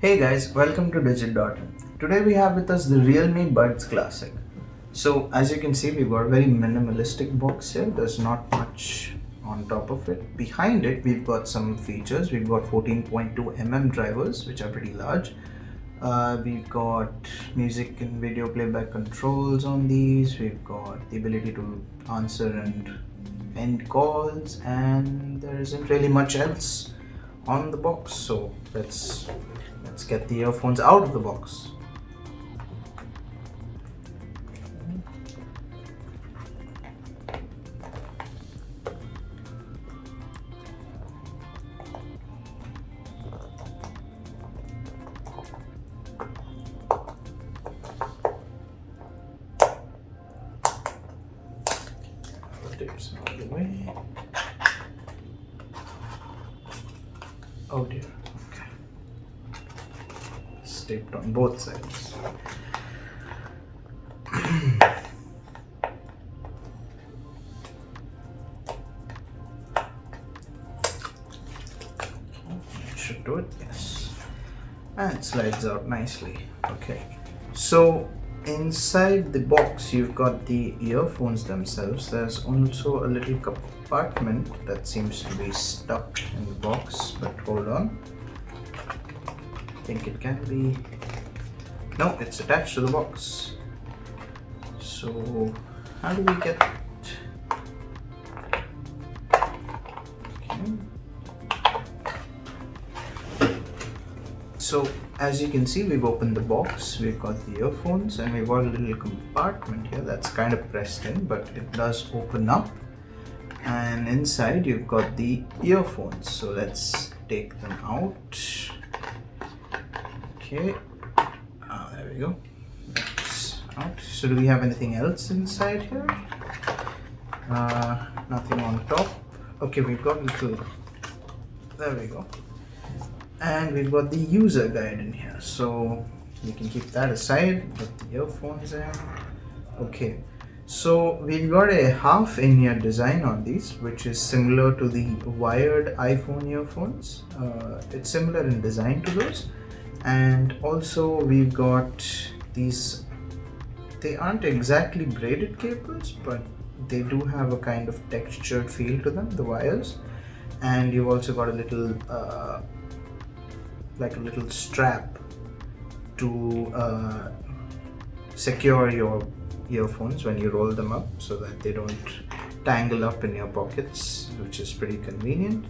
Hey guys, welcome to Digit.in. Today we have with us the Realme Buds Classic. So as you can see, we've got a very minimalistic box here. There's not much on top of it. Behind it, we've got some features. We've got 14.2 drivers, which are pretty large. We've got music and video playback controls on these. We've got the ability to answer and end calls, and there isn't really much else on the box. So let's get the earphones out of the box. Tapes out of the way. Oh dear. Okay. It's taped on both sides. Should do it, yes. And it slides out nicely. Okay. So inside the box you've got the earphones themselves. There's also a little compartment that seems to be stuck in the box, but hold on. I think it can be... No, it's attached to the box. So how do we get... Okay. So as you can see, we've opened the box, we've got the earphones, and we've got a little compartment here that's kind of pressed in, but it does open up. And inside you've got the earphones. So let's take them out. Okay, there we go. That's out. So do we have anything else inside here? Nothing on top. Okay, we've got a little... There we go. And we've got the user guide in here, so you can keep that aside, put the earphones in. Okay, so we've got a half in-ear design on these, which is similar to the wired iPhone earphones. It's similar in design to those. And also we've got these, they aren't exactly braided cables, but they do have a kind of textured feel to them, the wires. And you've also got a little like a little strap to secure your earphones when you roll them up, so that they don't tangle up in your pockets, which is pretty convenient.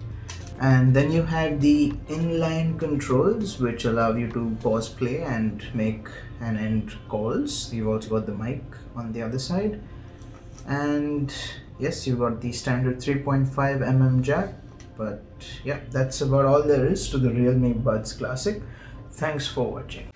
And then you have the inline controls, which allow you to pause play and make and end calls. You've also got the mic on the other side, and yes, you've got the standard 3.5 jack. But yeah, that's about all there is to the Realme Buds Classic. Thanks for watching.